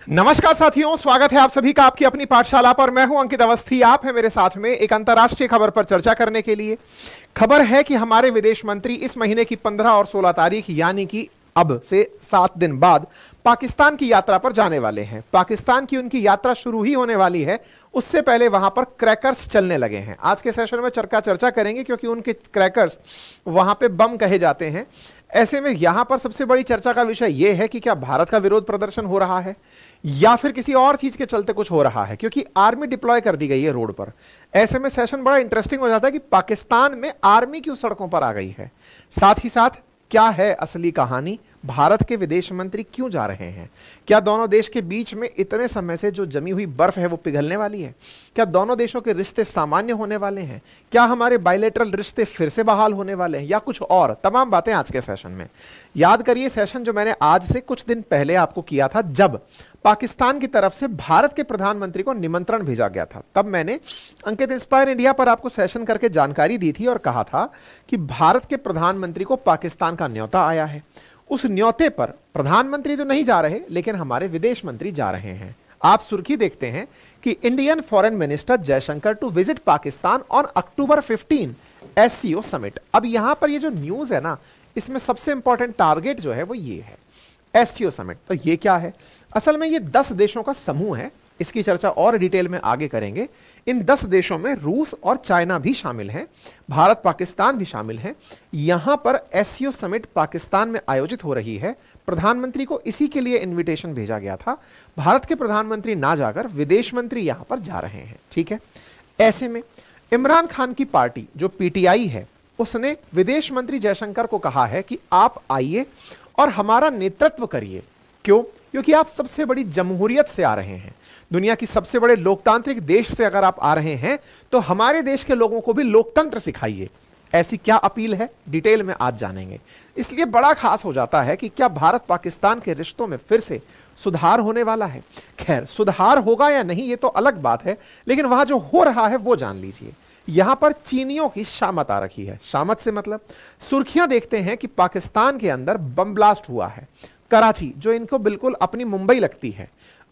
नमस्कार साथियों, स्वागत है आप सभी का आपकी अपनी पाठशाला पर। मैं हूं अंकित अवस्थी। आप हैं मेरे साथ में एक अंतर्राष्ट्रीय खबर पर चर्चा करने के लिए। खबर है कि हमारे विदेश मंत्री इस महीने की 15 और 16 तारीख यानी कि अब से 7 दिन बाद पाकिस्तान की यात्रा पर जाने वाले हैं। पाकिस्तान की उनकी यात्रा शुरू ही होने वाली है, उससे पहले वहां पर क्रैकर्स चलने लगे हैं। आज के सेशन में चर्चा करेंगे क्योंकि उनके क्रैकर्स वहां पे बम कहे जाते हैं। ऐसे में यहां पर सबसे बड़ी चर्चा का विषय यह है कि क्या भारत का विरोध प्रदर्शन हो रहा है या फिर किसी और चीज के चलते कुछ हो रहा है, क्योंकि आर्मी डिप्लॉय कर दी गई है रोड पर। ऐसे में सेशन बड़ा इंटरेस्टिंग हो जाता है कि पाकिस्तान में आर्मी क्यों सड़कों पर आ गई है। साथ ही साथ क्या है असली कहानी, भारत के विदेश मंत्री क्यों जा रहे हैं, क्या दोनों देश के बीच में इतने समय से जो जमी हुई बर्फ है वो पिघलने वाली है, क्या दोनों देशों के रिश्ते सामान्य होने वाले हैं, क्या हमारे बायलैटरल रिश्ते फिर से बहाल होने वाले हैं या कुछ और, तमाम बातें आज के सेशन में। याद करिए सेशन जो मैंने आज से कुछ दिन पहले आपको किया था, जब पाकिस्तान की तरफ से भारत के प्रधानमंत्री को निमंत्रण भेजा गया था। तब मैंने अंकित इंस्पायर इंडिया पर आपको सेशन करके जानकारी दी थी और कहा था कि भारत के प्रधानमंत्री को पाकिस्तान का न्योता आया है। उस न्योते पर प्रधानमंत्री तो नहीं जा रहे, लेकिन हमारे विदेश मंत्री जा रहे हैं। आप सुर्खी देखते हैं कि Indian foreign minister Jaishankar to visit Pakistan on October 15 SCO summit. अब यहां पर ये जो न्यूज है ना, इसमें सबसे इंपॉर्टेंट टारगेट जो है वो ये है, एससीओ समिट। तो ये क्या है? असल में ये 10 देशों का समूह है। इसकी चर्चा और डिटेल में आगे करेंगे। इन 10 देशों में रूस और चाइना भी शामिल हैं, भारत पाकिस्तान भी शामिल हैं। यहां पर एससीओ समिट पाकिस्तान में आयोजित हो रही है। प्रधानमंत्री को इसी के लिए इनविटेशन भेजा गया था। भारत के प्रधानमंत्री ना जाकर विदेश मंत्री यहां पर जा रहे हैं, ठीक है। ऐसे में इमरान खान की पार्टी जो पीटीआई है, उसने विदेश मंत्री जयशंकर को कहा है कि आप आइए और हमारा नेतृत्व करिए। क्यों? क्योंकि आप सबसे बड़ी जमहूरियत से आ रहे हैं, दुनिया की सबसे बड़े लोकतांत्रिक देश से अगर आप आ रहे हैं तो हमारे देश के लोगों को भी लोकतंत्र सिखाइए। ऐसी क्या अपील है, डिटेल में आज जानेंगे। इसलिए बड़ा खास हो जाता है कि क्या भारत पाकिस्तान के रिश्तों में फिर से सुधार होने वाला है। खैर, सुधार होगा या नहीं ये तो अलग बात है, लेकिन वहां जो हो रहा है वो जान लीजिए। यहां पर चीनियों की शामत आ रखी है। शामत से मतलब सुर्खियां देखते हैं कि पाकिस्तान के अंदर बम ब्लास्ट हुआ है। कराची, जो इनको बिल्कुल अपनी मुंबई लगती है,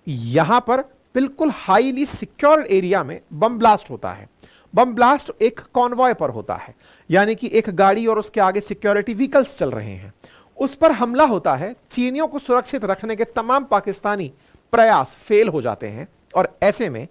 यहां पर बिल्कुल हाईली सिक्योर्ड एरिया में बम ब्लास्ट होता है। बम ब्लास्ट एक कॉन्वॉय पर होता है, यानी कि एक गाड़ी और उसके आगे सिक्योरिटी व्हीकल्स चल रहे हैं, उस पर हमला होता है। चीनियों को सुरक्षित रखने के तमाम पाकिस्तानी प्रयास फेल हो जाते हैं और ऐसे में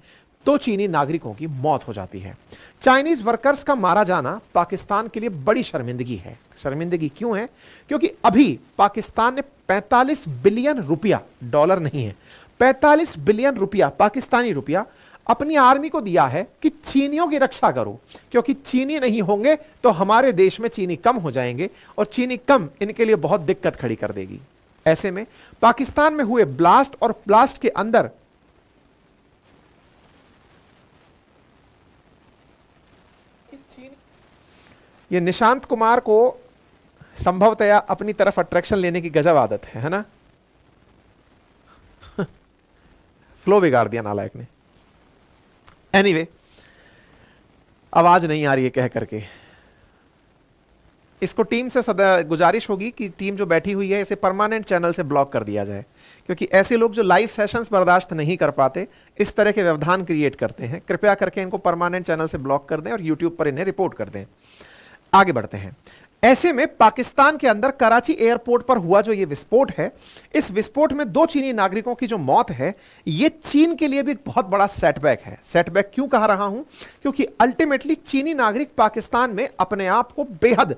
2 चीनी नागरिकों की मौत हो जाती है। चाइनीज वर्कर्स का मारा जाना पाकिस्तान के लिए बड़ी शर्मिंदगी है। शर्मिंदगी क्यों है? क्योंकि अभी पाकिस्तान ने 45 बिलियन रुपया, डॉलर नहीं है, 45 बिलियन रुपया पाकिस्तानी रुपया अपनी आर्मी को दिया है कि चीनियों की रक्षा करो, क्योंकि चीनी नहीं होंगे तो हमारे देश में चीनी कम हो जाएंगे और चीनी कम इनके लिए बहुत दिक्कत खड़ी कर देगी। ऐसे में पाकिस्तान में हुए ब्लास्ट और ब्लास्ट के अंदर ये निशांत कुमार को संभवतया अपनी तरफ अट्रैक्शन लेने की गजब आदत है ना। फ्लो बिगाड़ दिया नालायक ने। एनीवे, आवाज नहीं आ रही है कह करके। इसको टीम से सदा गुजारिश होगी कि टीम जो बैठी हुई है इसे परमानेंट चैनल से ब्लॉक कर दिया जाए, क्योंकि ऐसे लोग जो लाइव सेशंस बर्दाश्त नहीं कर पाते, इस तरह के व्यवधान क्रिएट करते हैं। कृपया करके इनको परमानेंट चैनल से ब्लॉक कर दें और यूट्यूब पर इन्हें रिपोर्ट कर दें। आगे बढ़ते हैं। ऐसे में पाकिस्तान के अंदर कराची एयरपोर्ट पर हुआ जो ये विस्फोट है, इस विस्फोट में 2 चीनी नागरिकों की जो मौत है, ये चीन के लिए भी बहुत बड़ा सेटबैक है। सेटबैक क्यों कह रहा हूं? क्योंकि अल्टीमेटली चीनी नागरिक पाकिस्तान में अपने आप को बेहद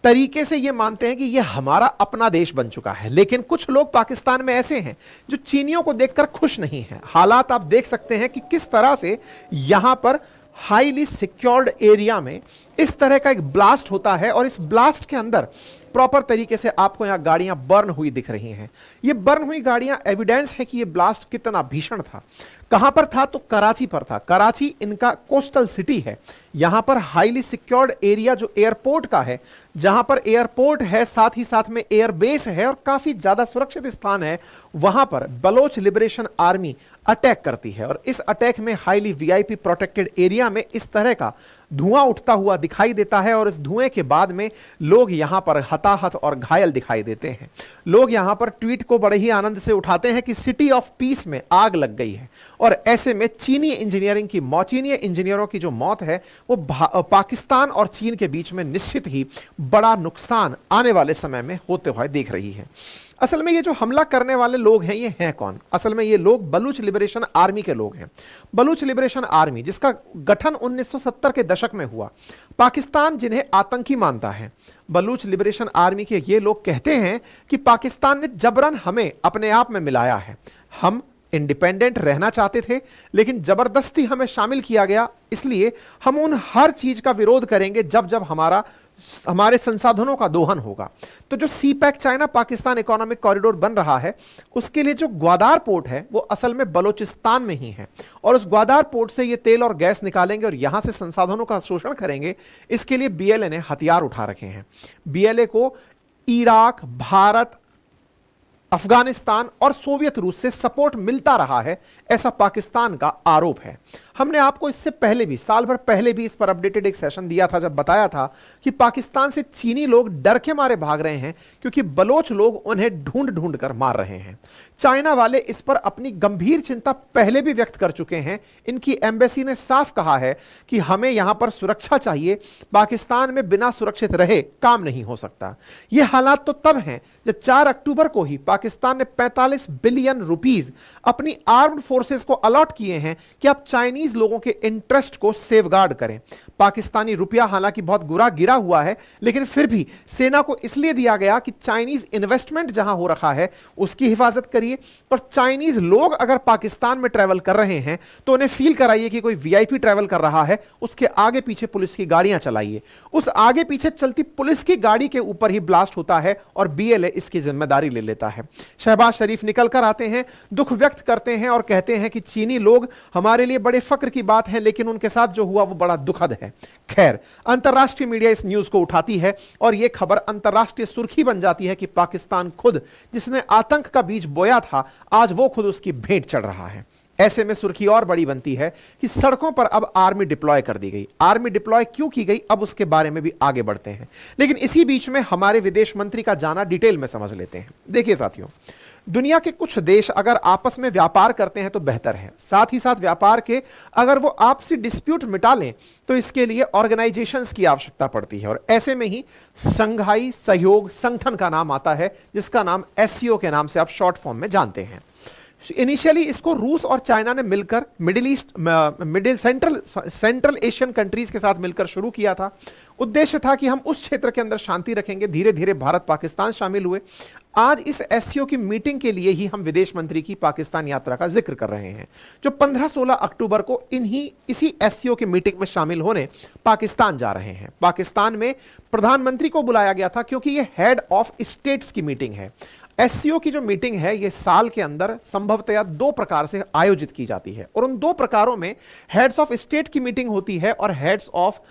तरीके से ये मानते हैं कि ये हमारा अपना देश बन चुका है। लेकिन कुछ लोग पाकिस्तान में ऐसे हैं जो चीनियों को देखकर खुश नहीं हैं। हालात आप देख सकते हैं कि किस तरह से यहां पर हाईली सिक्योर्ड एरिया में इस तरह का एक ब्लास्ट होता है और इस ब्लास्ट के अंदर प्रॉपर तरीके से आपको यहां गाड़ियां बर्न हुई दिख रही हैं। ये बर्न हुई गाड़ियां एविडेंस है कि ये ब्लास्ट कितना भीषण था। कहां पर था? तो कराची पर था। कराची इनका कोस्टल सिटी है, यहां पर हाईली सिक्योर्ड एरिया जो एयरपोर्ट का है, जहां पर एयरपोर्ट है साथ ही साथ में एयरबेस है और काफी ज्यादा सुरक्षित स्थान है, वहां पर बलोच लिबरेशन आर्मी अटैक करती है। और इस अटैक में हाईली वीआईपी प्रोटेक्टेड एरिया में इस तरह का धुआं उठता हुआ दिखाई देता है और इस धुएं के बाद में लोग यहां पर हताहत और घायल दिखाई देते हैं। लोग यहां पर ट्वीट को बड़े ही आनंद से उठाते हैं कि सिटी ऑफ पीस में आग लग गई है। और ऐसे में चीनी इंजीनियरों की जो मौत है वो पाकिस्तान और चीन के बीच में निश्चित ही बड़ा नुकसान आने वाले समय में होते हुए दिख रही है। असल में ये जो हमला करने वाले लोग हैं, ये हैं कौन? असल में ये लोग बलूच लिबरेशन आर्मी के लोग हैं। बलूच लिबरेशन आर्मी जिसका गठन 1970 के दशक में हुआ, पाकिस्तान जिन्हें आतंकी मानता है। बलूच लिबरेशन आर्मी के ये लोग कहते हैं कि पाकिस्तान ने जबरन हमें अपने आप में मिलाया है। हम इंडिपेंडेंट रहना चाहते थे लेकिन जबरदस्ती हमें शामिल किया गया, इसलिए हम उन हर चीज का विरोध करेंगे जब जब हमारे संसाधनों का दोहन होगा। तो जो CPEC China Pakistan economic corridor बन रहा है, उसके लिए जो ग्वादार पोर्ट है वो असल में बलोचिस्तान में ही है और उस ग्वादार पोर्ट से ये तेल और गैस निकालेंगे और यहां से संसाधनों का शोषण करेंगे। इसके लिए बीएलए ने हथियार उठा रखे हैं। बीएलए को इराक, भारत, अफगानिस्तान और सोवियत रूस से सपोर्ट मिलता रहा है, ऐसा पाकिस्तान का आरोप है। हमने आपको इससे पहले भी, साल भर पहले भी इस पर अपडेटेड एक सेशन दिया था जब बताया था कि पाकिस्तान से चीनी लोग डर के मारे भाग रहे हैं क्योंकि बलोच लोग उन्हें ढूंढ ढूंढ कर मार रहे हैं। चाइना वाले इस पर अपनी गंभीर चिंता पहले भी व्यक्त कर चुके हैं। इनकी एम्बेसी ने साफ कहा है कि हमें यहां पर सुरक्षा चाहिए, पाकिस्तान में बिना सुरक्षित रहे काम नहीं हो सकता। यह हालात तो तब हैं जब 4 अक्टूबर को ही पाकिस्तान ने 45 बिलियन रुपीस अपनी आर्म्ड फोर्सेस को अलॉट किए हैं कि आप चाइनीज लोगों के इंटरेस्ट को सेफगार्ड करें। पाकिस्तानी रुपया हालांकि बहुत बुरा गिरा हुआ है, लेकिन फिर भी सेना को इसलिए दिया गया कि चाइनीज इन्वेस्टमेंट जहां हो रखा है उसकी हिफाजत करिए और चाइनीज लोग अगर पाकिस्तान में ट्रैवल कर रहे हैं तो उन्हें फील कराइए कि कोई वीआईपी ट्रैवल कर रहा है, उसके आगे पीछे पुलिस की गाड़ियां चलाइए। उस आगे पीछे चलती पुलिस की गाड़ी के ऊपर ही ब्लास्ट होता है और बीएलए इसकी जिम्मेदारी ले लेता है। शहबाज शरीफ निकल कर आते हैं, दुख व्यक्त करते हैं और कहते हैं कि चीनी लोग हमारे लिए बड़े फक्र की बात है, लेकिन उनके साथ जो हुआ वो बड़ा दुखद है। खैर, अंतरराष्ट्रीय मीडिया इस न्यूज को उठाती है और यह खबर अंतरराष्ट्रीय सुर्खी बन जाती है कि पाकिस्तान खुद जिसने आतंक का बीज बोया था, आज वो खुद उसकी भेंट चढ़ रहा है। ऐसे में सुर्खी और बड़ी बनती है कि सड़कों पर अब आर्मी डिप्लॉय कर दी गई। आर्मी डिप्लॉय क्यों की गई, अब उसके बारे में भी आगे बढ़ते हैं, लेकिन इसी बीच में हमारे विदेश मंत्री का जाना डिटेल में समझ लेते हैं। देखिए साथियों, दुनिया के कुछ देश अगर आपस में व्यापार करते हैं तो बेहतर है, साथ ही साथ व्यापार के अगर वो आपसी डिस्प्यूट मिटा लें तो इसके लिए ऑर्गेनाइजेशंस की आवश्यकता पड़ती है। और ऐसे में ही शंघाई सहयोग संगठन का नाम आता है, जिसका नाम एससीओ के नाम से आप शॉर्ट फॉर्म में जानते हैं। इनिशियली इसको रूस और चाइना ने मिलकर सेंट्रल एशियन कंट्रीज के साथ मिलकर शुरू किया था। उद्देश्य था कि हम उस क्षेत्र के अंदर शांति रखेंगे। धीरे धीरे भारत पाकिस्तान शामिल हुए। आज इस एससीओ की मीटिंग के लिए ही हम विदेश मंत्री की पाकिस्तान यात्रा का जिक्र कर रहे हैं, जो 15-16 अक्टूबर को इसी एससीओ की मीटिंग में शामिल होने पाकिस्तान जा रहे हैं। पाकिस्तान में प्रधानमंत्री को बुलाया गया था क्योंकि यह हेड ऑफ स्टेट्स की मीटिंग है। एससीओ की जो मीटिंग है यह साल के अंदर संभवतया 2 प्रकार से आयोजित की जाती है और उन 2 प्रकारों में हेड्स ऑफ स्टेट की मीटिंग होती है और हेड्स ऑफ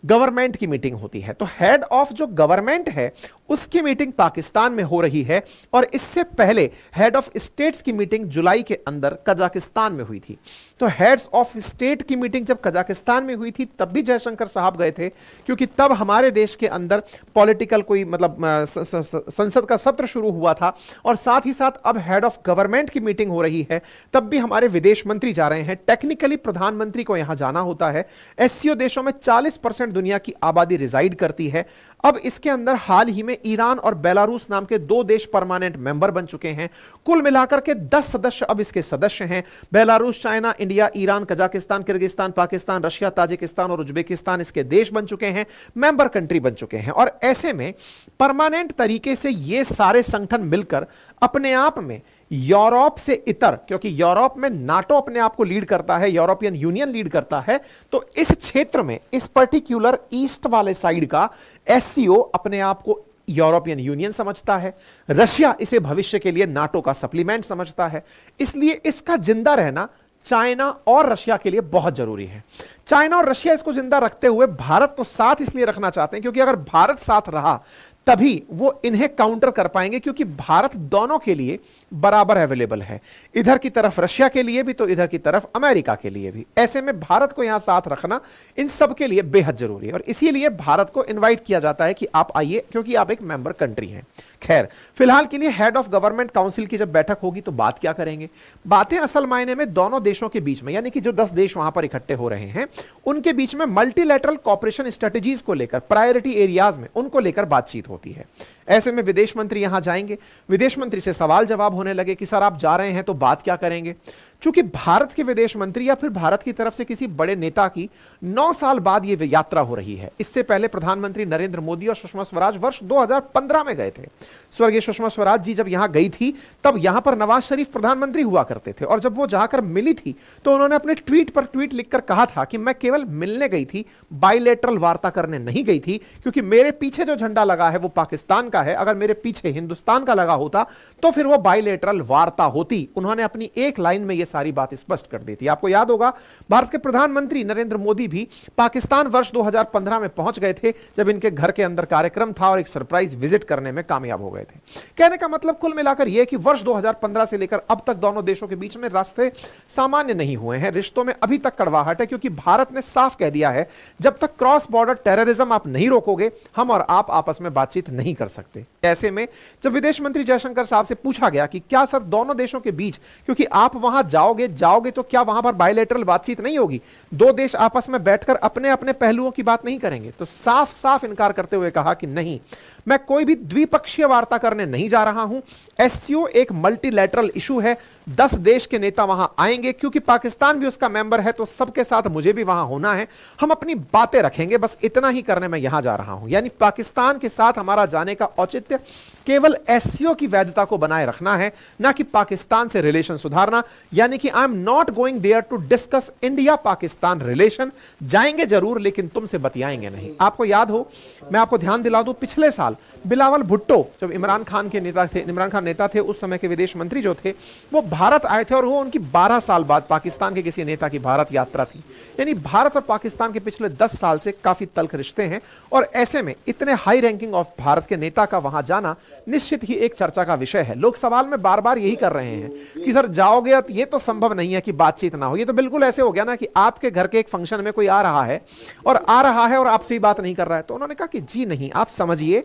गवर्नमेंट की मीटिंग होती है। तो हेड ऑफ जो गवर्नमेंट है उसकी मीटिंग पाकिस्तान में हो रही है और इससे पहले हेड ऑफ स्टेट्स की मीटिंग जुलाई के अंदर कजाकिस्तान में हुई थी। तो हेड्स ऑफ स्टेट की मीटिंग जब कजाकिस्तान में हुई थी तब भी जयशंकर साहब गए थे, क्योंकि तब हमारे देश के अंदर पॉलिटिकल कोई संसद का सत्र शुरू हुआ था और साथ ही साथ अब हेड ऑफ गवर्नमेंट की मीटिंग हो रही है, तब भी हमारे विदेश मंत्री जा रहे हैं। टेक्निकली प्रधानमंत्री को यहां जाना होता है। एससीओ देशों में 40% दुनिया की आबादी रिजाइड करती है। अब इसके अंदर हाल ही में ईरान और बेलारूस नाम के 2 देश परमानेंट मेंबर बन चुके हैं। कुल मिलाकर के 10 सदस्य अब इसके सदस्य हैं। Belarus, China, India, Iran, Kazakhstan, Kyrgyzstan, Pakistan, Russia, Tajikistan और उज्बेकिस्तान इसके देश बन चुके हैं, मेंबर कंट्री बन चुके हैं। और ऐसे में परमानेंट तरीके से ये सारे संगठन मिलकर अपने आप में यूरोप से इतर, क्योंकि यूरोप में नाटो अपने आप को लीड करता है, यूरोपियन यूनियन लीड करता है, तो इस क्षेत्र में इस पर्टिकुलर ईस्ट वाले साइड का एससीओ अपने आप को यूरोपियन यूनियन समझता है। रशिया इसे भविष्य के लिए नाटो का सप्लीमेंट समझता है। इसलिए इसका जिंदा रहना चाइना और रशिया के लिए बहुत जरूरी है। चाइना और रशिया इसको जिंदा रखते हुए भारत को साथ इसलिए रखना चाहते हैं क्योंकि अगर भारत साथ रहा तभी वो इन्हें काउंटर कर पाएंगे, क्योंकि भारत दोनों के लिए बराबर अवेलेबल है, इधर की तरफ रशिया के लिए भी तो इधर की तरफ अमेरिका के लिए भी। ऐसे में भारत को यहां साथ रखना इन सब के लिए बेहद जरूरी है और इसीलिए भारत को इनवाइट किया जाता है कि आप आइए, क्योंकि आप एक मेंबर कंट्री हैं। खैर, फिलहाल के लिए हेड ऑफ गवर्नमेंट काउंसिल की जब बैठक होगी तो बात क्या करेंगे? बातें असल मायने में दोनों देशों के बीच में, यानी कि जो 10 देश वहां पर इकट्ठे हो रहे हैं उनके बीच में मल्टीलैटरल कॉपरेशन स्ट्रेटजीज को लेकर, प्रायोरिटी एरियाज में उनको लेकर बातचीत होती है। ऐसे में विदेश मंत्री यहां जाएंगे, विदेश मंत्री से सवाल जवाब होने लगे कि सर आप जा रहे हैं तो बात क्या करेंगे। चूंकि भारत के विदेश मंत्री या फिर भारत की तरफ से किसी बड़े नेता की 9 साल बाद यह यात्रा हो रही है, इससे पहले प्रधानमंत्री नरेंद्र मोदी और सुषमा स्वराज वर्ष 2015 में गए थे। स्वर्गीय सुषमा स्वराज जी जब यहां गई थी तब यहां पर नवाज शरीफ प्रधानमंत्री हुआ करते थे और जब वो जाकर मिली थी तो उन्होंने अपने ट्वीट पर ट्वीट लिखकर कहा था कि मैं केवल मिलने गई थी, बायलैटरल वार्ता करने नहीं गई थी, क्योंकि मेरे पीछे जो झंडा लगा है वो पाकिस्तान का है, अगर मेरे पीछे हिंदुस्तान का लगा होता तो फिर वो बायलैटरल वार्ता होती। उन्होंने अपनी एक लाइन में यह सारी बात स्पष्ट कर दी थी। आपको याद होगा भारत के प्रधानमंत्री नरेंद्र मोदी भी पाकिस्तान वर्ष 2015 में पहुंच गए थे जब इनके घर के अंदर कार्यक्रम था और एक सरप्राइज विजिट करने में कामयाब हो गए थे। कहने का मतलब कुल मिलाकर यह कि वर्ष 2015 से लेकर अब तक दोनों देशों के बीच में रास्ते सामान्य नहीं हुए हैं, रिश्तों में अभी तक कड़वाहट है, क्योंकि भारत ने साफ कह दिया है जब तक क्रॉस बॉर्डर टेररिज्म आप नहीं रोकोगे हम और आप आपस में बातचीत नहीं कर सकते। ऐसे में जब विदेश मंत्री जयशंकर साहब से पूछा गया कि क्या सर दोनों देशों के बीच, क्योंकि आप वहां जाओगे तो क्या वहां पर बायलैटरल बातचीत नहीं होगी, दो देश आपस में बैठकर अपने अपने पहलुओं की बात नहीं करेंगे? तो साफ साफ इनकार करते हुए कहा कि नहीं, मैं कोई भी द्विपक्षीय वार्ता करने नहीं जा रहा हूं। एससीओ एक मल्टीलैटरल इशू है, 10 देश के नेता वहां आएंगे, क्योंकि पाकिस्तान भी उसका मेंबर है तो सबके साथ मुझे भी वहां होना है, हम अपनी बातें रखेंगे, बस इतना ही करने मैं यहां जा रहा हूं। यानी पाकिस्तान के साथ हमारा जाने का औचित्य केवल एससीओ की वैधता को बनाए रखना है, ना कि पाकिस्तान से रिलेशन सुधारना। यानी कि I am not going there to discuss India Pakistan relation. जाएंगे जरूर लेकिन तुमसे बतियाएंगे नहीं। आपको याद हो, मैं आपको ध्यान दिला दूं, पिछले साल बिलावल भुट्टो जब इमरान खान नेता थे, उस समय के विदेश मंत्री जो थे वो भारत आए थे और वो उनकी 12 साल बाद पाकिस्तान के किसी नेता की भारत यात्रा थी। यानी भारत और पाकिस्तान के पिछले 10 साल से काफी तल्ख रिश्ते हैं और ऐसे में इतने हाई रैंकिंग ऑफ भारत के नेता का वहां जाना निश्चित ही एक चर्चा का विषय है। लोग सवाल में बार बार यही कर रहे हैं कि सर जाओगे, ये तो संभव नहीं है कि बातचीत ना हो। ये तो बिल्कुल ऐसे हो गया ना कि आपके घर के एक फंक्शन में कोई आ रहा है और आपसे ही बात नहीं कर रहा है। तो उन्होंने कहा कि जी नहीं, आप समझिए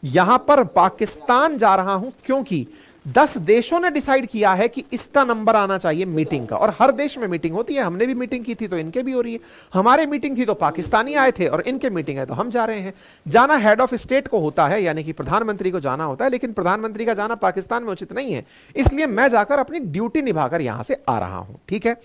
यहां पर पाकिस्तान जा रहा हूं क्योंकि 10 देशों ने डिसाइड किया है कि इसका नंबर आना चाहिए मीटिंग का, और हर देश में मीटिंग होती है। हमने भी मीटिंग की थी तो इनके भी हो रही है, हमारे मीटिंग थी तो पाकिस्तानी आए थे और इनके मीटिंग है तो हम जा रहे हैं। जाना हेड ऑफ स्टेट को होता है, यानी कि प्रधानमंत्री को जाना होता है, लेकिन प्रधानमंत्री का जाना पाकिस्तान में उचित नहीं है, इसलिए मैं जाकर अपनी ड्यूटी निभाकर यहां से आ रहा हूं। ठीक है,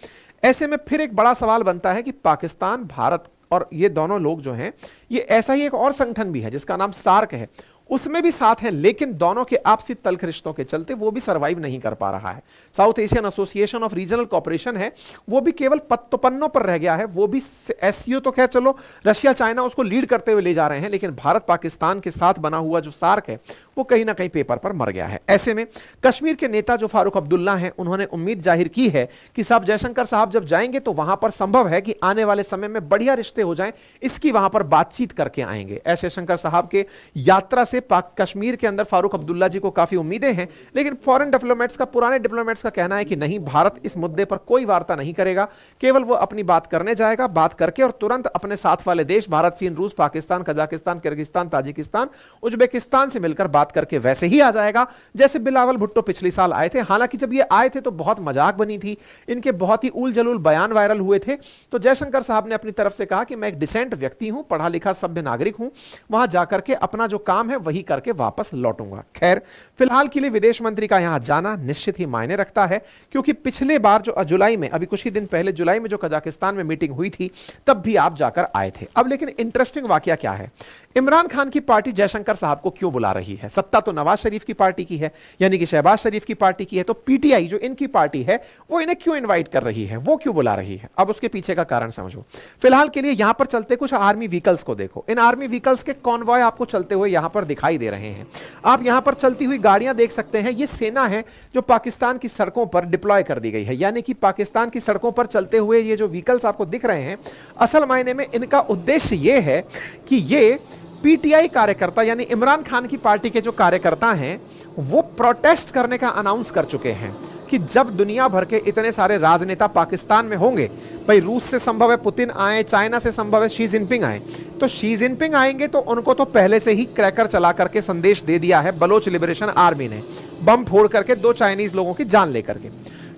ऐसे में फिर एक बड़ा सवाल बनता है कि पाकिस्तान, भारत और ये दोनों लोग जो हैं, ये ऐसा ही एक और संगठन भी है जिसका नाम सार्क है, उसमें भी साथ हैं, लेकिन दोनों के आपसी तल्ख रिश्तों के चलते वो भी सरवाइव नहीं कर पा रहा है। South Asian association of regional cooperation है, वो भी केवल पन्नों पर रह गया है। वो भी एससीओ तो खैर चलो रशिया चाइना उसको लीड करते हुए ले जा रहे हैं, लेकिन भारत पाकिस्तान के साथ बना हुआ जो सार्क है वो कहीं ना कहीं पेपर पर मर गया है। ऐसे में कश्मीर के नेता जो फारूक अब्दुल्ला हैं, उन्होंने उम्मीद जाहिर की है कि साहब जयशंकर साहब जब जाएंगे तो वहां पर संभव है कि आने वाले समय में बढ़िया रिश्ते हो जाएं, इसकी वहां पर बातचीत करके आएंगे। एस जयशंकर साहब के यात्रा से कश्मीर के अंदर फारूक अब्दुल्ला जी को काफी उम्मीदें हैं, लेकिन फॉरेन डिप्लोमेट्स का, पुराने डिप्लोमेट्स का कहना है कि नहीं, भारत इस मुद्दे पर कोई वार्ता नहीं करेगा, केवल वो अपनी बात करने जाएगा, बात करके और तुरंत अपने साथ वाले देश भारत, चीन, रूस, Pakistan, Kazakhstan, Kyrgyzstan, Tajikistan, Uzbekistan से मिलकर बात करके वैसे ही आ जाएगा जैसे बिलावल भुट्टो पिछली साल आए थे। हालांकि जब ये आए थे तो बहुत मजाक बनी थी, इनके बहुत ही उल जलूल बयान वायरल हुए थे। तो जयशंकर साहब ने अपनी तरफ से कहा कि मैं एक डिसेंट व्यक्ति हूं, पढ़ा लिखा सभ्य नागरिक हूं, वहां जाकर के अपना जो काम है वही करके वापस लौटूंगा। खैर, फिलहाल के लिए विदेश मंत्री का यहां जाना निश्चित ही मायने रखता है, क्योंकि पिछले बार जो जुलाई में, अभी कुछ ही दिन पहले जुलाई में जो कजाकिस्तान में मीटिंग हुई थी, तब भी आप जाकर आए थे। अब लेकिन इंटरेस्टिंग वाकया क्या है, इमरान खान की पार्टी जयशंकर साहब को क्यों बुला रही है? सत्ता तो नवाज शरीफ की पार्टी की है, यानी कि शहबाज शरीफ की पार्टी की है, तो पीटीआई जो इनकी पार्टी है वो इन्हें क्यों इनवाइट कर रही है, वो क्यों बुला रही है? अब उसके पीछे का कारण समझो। फिलहाल के लिए यहां पर चलते कुछ आर्मी व्हीकल्स को देखो, इन आर्मी व्हीकल्स के कॉन्वॉय आपको चलते हुए यहां पर दिखाई दे रहे हैं। आप यहां पर चलती हुई गाड़ियां देख सकते हैं, ये सेना है जो पाकिस्तान की सड़कों पर डिप्लॉय कर दी गई है, यानी कि पाकिस्तान की सड़कों पर चलते हुए ये जो व्हीकल्स आपको दिख रहे हैं, असल मायने में इनका उद्देश्य ये है कि ये पीटीआई कार्यकर्ता यानी इमरान खान की पार्टी के जो कार्यकर्ता हैं वो प्रोटेस्ट करने का अनाउंस कर चुके हैं कि जब दुनिया भर के इतने सारे राजनेता पाकिस्तान में होंगे, भाई रूस से संभव है पुतिन आए, चाइना से संभव है शी जिनपिंग आए, तो शी जिनपिंग आएंगे तो उनको तो पहले से ही क्रैकर चला करके संदेश दे दिया है बलोच लिबरेशन आर्मी ने, बम फोड़ करके 2 चाइनीज लोगों की जान लेकर के।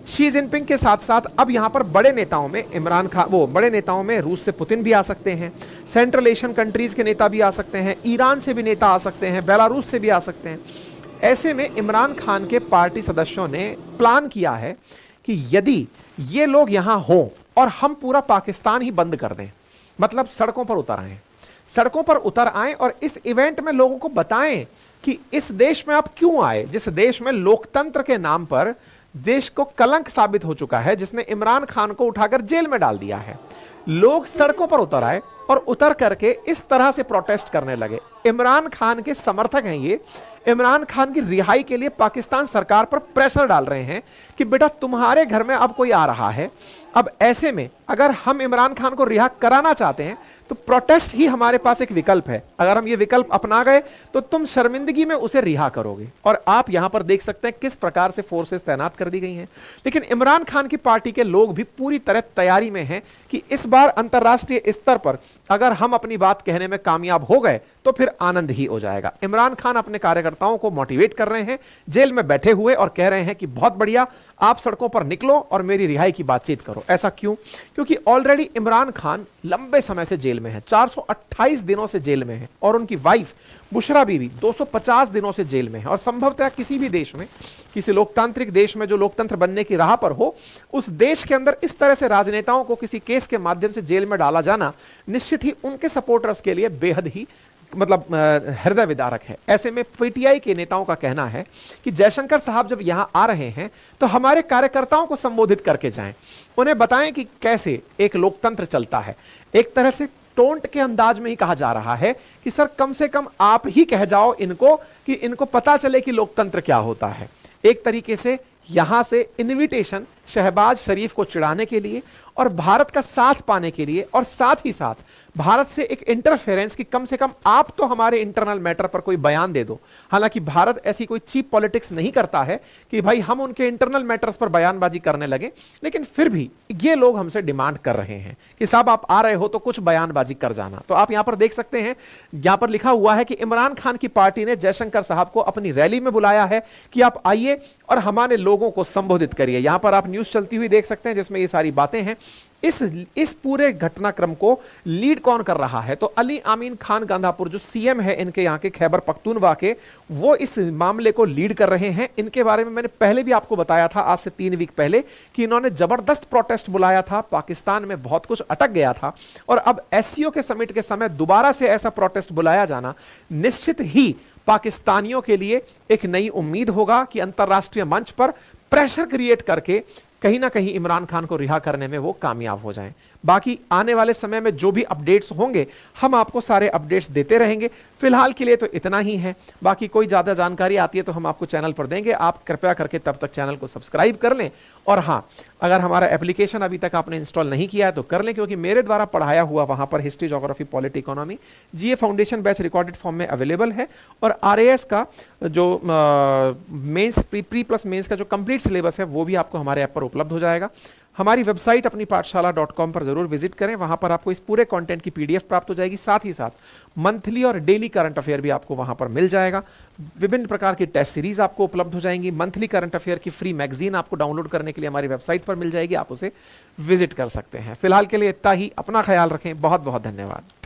शी जिनपिंग के साथ साथ अब यहां पर बड़े नेताओं में इमरान खान, वो बड़े नेताओं में रूस से पुतिन भी आ सकते हैं, सेंट्रल एशियन कंट्रीज के नेता भी आ सकते हैं, ईरान से भी नेता आ सकते हैं, बेलारूस से भी आ सकते हैं। ऐसे में इमरान खान के पार्टी सदस्यों ने प्लान किया है कि यदि ये लोग यहां हों और हम पूरा पाकिस्तान ही बंद कर दें, मतलब सड़कों पर उतर आए, सड़कों पर उतर आए और इस इवेंट में लोगों को बताएं कि इस देश में आप क्यों आए, जिस देश में लोकतंत्र के नाम पर देश को कलंक साबित हो चुका है, जिसने इमरान खान को उठाकर जेल में डाल दिया है। लोग सड़कों पर उतर आए और उतर करके इस तरह से प्रोटेस्ट करने लगे। इमरान खान के समर्थक हैं ये, इमरान खान की रिहाई के लिए पाकिस्तान सरकार पर प्रेशर डाल रहे हैं कि बेटा तुम्हारे घर में अब कोई आ रहा है, अब ऐसे में अगर हम इमरान खान को रिहा कराना चाहते हैं तो प्रोटेस्ट ही हमारे पास एक विकल्प है, अगर हम ये विकल्प अपना गए तो तुम शर्मिंदगी में उसे रिहा करोगे। और आप यहां पर देख सकते हैं किस प्रकार से फोर्सेस तैनात कर दी गई हैं। लेकिन इमरान खान की पार्टी के लोग भी पूरी तरह तैयारी में हैं कि इस बार अंतरराष्ट्रीय स्तर पर अगर हम अपनी बात कहने में कामयाब हो गए तो फिर आनंद ही हो जाएगा। इमरान खान अपने कार्यकर्ताओं को मोटिवेट कर रहे हैं, जेल में बैठे हुए, और कह रहे हैं कि बहुत बढ़िया, आप सड़कों पर निकलो और मेरी रिहाई की बातचीत करो। ऐसा क्यों? क्योंकि ऑलरेडी इमरान खान लंबे समय से जेल में है, 428 दिनों से जेल में है, और उनकी वाइफ बुशरा बीवी 250 दिनों से जेल में है। और संभवतः किसी भी देश में, किसी लोकतांत्रिक देश में जो लोकतंत्र बनने की राह पर हो, उस देश के अंदर इस तरह से राजनेताओं को किसी केस के माध्यम से जेल में डाला जाना निश्चित ही उनके सपोर्टर्स के लिए बेहद ही मतलब हृदय विदारक है। ऐसे में पीटीआई के नेताओं का कहना है कि जयशंकर साहब जब यहां आ रहे हैं तो हमारे कार्यकर्ताओं को संबोधित करके जाएं, उन्हें बताएं कि कैसे एक लोकतंत्र चलता है। एक तरह से टोंट के अंदाज में ही कहा जा रहा है कि सर कम से कम आप ही कह जाओ इनको कि इनको पता चले कि लोकतंत्र क्या होता है। एक तरीके से यहां से इनविटेशन शहबाज शरीफ को चिढ़ाने के लिए और भारत का साथ पाने के लिए, और साथ ही साथ भारत से एक इंटरफेरेंस कि कम से कम आप तो हमारे इंटरनल मैटर पर कोई बयान दे दो। हालांकि भारत ऐसी कोई चीप पॉलिटिक्स नहीं करता है कि भाई हम उनके इंटरनल मैटर्स पर बयानबाजी करने लगे, लेकिन फिर भी ये लोग हमसे डिमांड कर रहे हैं कि साहब आप आ रहे हो तो कुछ बयानबाजी कर जाना। तो आप यहां पर देख सकते हैं, यहां पर लिखा हुआ है कि इमरान खान की पार्टी ने जयशंकर साहब को अपनी रैली में बुलाया है कि आप आइए और हमारे लोगों को संबोधित करिए। यहां पर आप न्यूज चलती हुई देख सकते हैं जिसमें ये सारी बातें हैं। इस पूरे घटनाक्रम को लीड कौन कर रहा है? तो अली आमीन खान गांधापुर जो सीएम है इनके यहाँ के खैबर पख्तूनख्वा के, वो इस मामले को लीड कर रहे हैं। इनके बारे में मैंने पहले भी आपको बताया था, आज से 3 वीक पहले, कि इन्होंने जबरदस्त प्रोटेस्ट बुलाया था, पाकिस्तान में बहुत कुछ अटक गया था, और अब एससीओ के समिट के समय दोबारा से ऐसा प्रोटेस्ट बुलाया जाना निश्चित ही पाकिस्तानियों के लिए एक नई उम्मीद होगा कि अंतरराष्ट्रीय मंच पर प्रेशर क्रिएट करके कहीं ना कहीं इमरान खान को रिहा करने में वो कामयाब हो जाएं। बाकी आने वाले समय में जो भी अपडेट्स होंगे हम आपको सारे अपडेट्स देते रहेंगे। फिलहाल के लिए तो इतना ही है, बाकी कोई ज़्यादा जानकारी आती है तो हम आपको चैनल पर देंगे। आप कृपया करके तब तक चैनल को सब्सक्राइब कर लें, और हाँ, अगर हमारा एप्लीकेशन अभी तक आपने इंस्टॉल नहीं किया है तो कर लें, क्योंकि मेरे द्वारा पढ़ाया हुआ वहाँ पर हिस्ट्री, ज्योग्राफी, पॉलिटी, इकोनॉमी, जीए फाउंडेशन बैच रिकॉर्डेड फॉर्म में अवेलेबल है, और आरएएस का जो मेंस प्री प्लस मेंस का जो कंप्लीट सिलेबस है वो भी आपको हमारे ऐप पर उपलब्ध हो जाएगा। हमारी वेबसाइट अपनी पाठशाला.com पर जरूर विजिट करें, वहां पर आपको इस पूरे कंटेंट की पीडीएफ प्राप्त हो जाएगी। साथ ही साथ मंथली और डेली करंट अफेयर भी आपको वहां पर मिल जाएगा। विभिन्न प्रकार की टेस्ट सीरीज आपको उपलब्ध हो जाएंगी। मंथली करंट अफेयर की फ्री मैगजीन आपको डाउनलोड करने के लिए हमारी वेबसाइट पर मिल जाएगी, आप उसे विजिट कर सकते हैं। फिलहाल के लिए इतना ही, अपना ख्याल रखें, बहुत बहुत धन्यवाद।